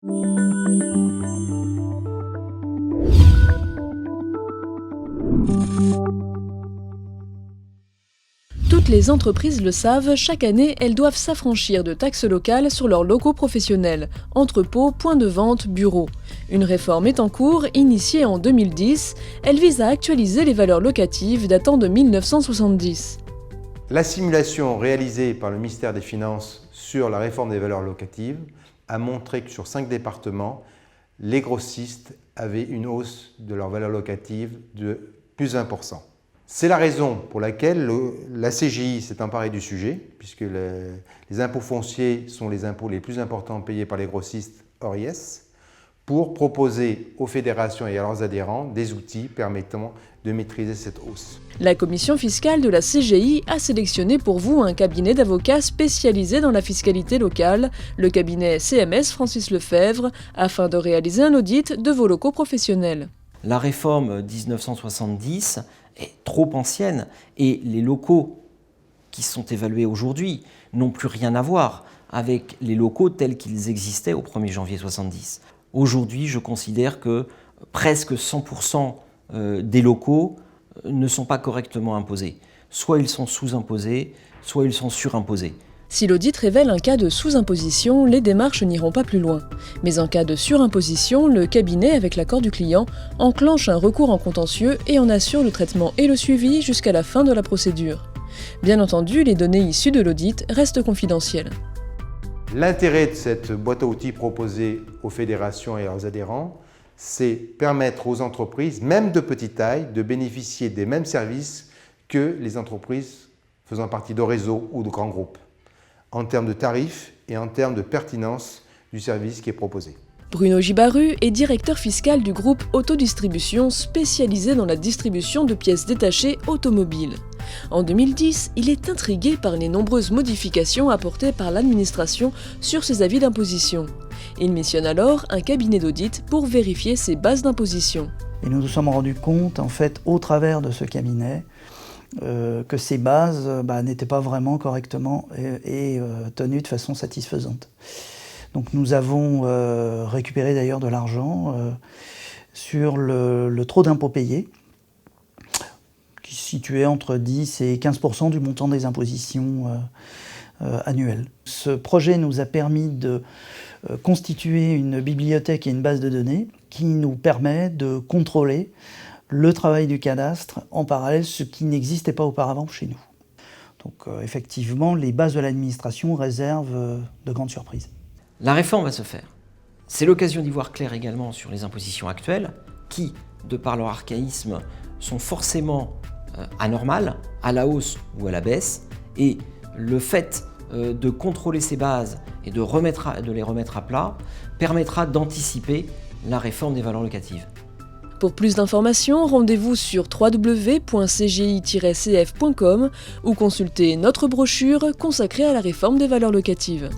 Toutes les entreprises le savent, chaque année, elles doivent s'affranchir de taxes locales sur leurs locaux professionnels, entrepôts, points de vente, bureaux. Une réforme est en cours, initiée en 2010. Elle vise à actualiser les valeurs locatives datant de 1970. La simulation réalisée par le ministère des Finances sur la réforme des valeurs locatives a montré que sur 5 départements, les grossistes avaient une hausse de leurs valeurs locatives de plus 1%. C'est la raison pour laquelle la CGI s'est emparée du sujet, puisque les impôts fonciers sont les impôts les plus importants payés par les grossistes hors IS, pour proposer aux fédérations et à leurs adhérents des outils permettant de maîtriser cette hausse. La commission fiscale de la CGI a sélectionné pour vous un cabinet d'avocats spécialisé dans la fiscalité locale, le cabinet CMS Francis Lefebvre, afin de réaliser un audit de vos locaux professionnels. La réforme 1970 est trop ancienne et les locaux qui sont évalués aujourd'hui n'ont plus rien à voir avec les locaux tels qu'ils existaient au 1er janvier 1970. Aujourd'hui, je considère que presque 100% des locaux ne sont pas correctement imposés. Soit ils sont sous-imposés, soit ils sont surimposés. Si l'audit révèle un cas de sous-imposition, les démarches n'iront pas plus loin. Mais en cas de surimposition, le cabinet, avec l'accord du client, enclenche un recours en contentieux et en assure le traitement et le suivi jusqu'à la fin de la procédure. Bien entendu, les données issues de l'audit restent confidentielles. L'intérêt de cette boîte à outils proposée aux fédérations et à leurs adhérents, c'est permettre aux entreprises, même de petite taille, de bénéficier des mêmes services que les entreprises faisant partie de réseaux ou de grands groupes, en termes de tarifs et en termes de pertinence du service qui est proposé. Bruno Gibaru est directeur fiscal du groupe Autodistribution spécialisé dans la distribution de pièces détachées automobiles. En 2010, il est intrigué par les nombreuses modifications apportées par l'administration sur ses avis d'imposition. Il missionne alors un cabinet d'audit pour vérifier ses bases d'imposition. Et nous nous sommes rendus compte, en fait, au travers de ce cabinet, que ces bases n'étaient pas vraiment correctement et tenues de façon satisfaisante. Donc nous avons récupéré d'ailleurs de l'argent sur le trop d'impôts payés, qui se situait entre 10 et 15% du montant des impositions annuelles. Ce projet nous a permis de constituer une bibliothèque et une base de données qui nous permet de contrôler le travail du cadastre en parallèle, ce qui n'existait pas auparavant chez nous. Donc effectivement, les bases de l'administration réservent de grandes surprises. La réforme va se faire. C'est l'occasion d'y voir clair également sur les impositions actuelles, qui, de par leur archaïsme, sont forcément anormales, à la hausse ou à la baisse, et le fait de contrôler ces bases et de les remettre à plat permettra d'anticiper la réforme des valeurs locatives. Pour plus d'informations, rendez-vous sur www.cgi-cf.com ou consultez notre brochure consacrée à la réforme des valeurs locatives.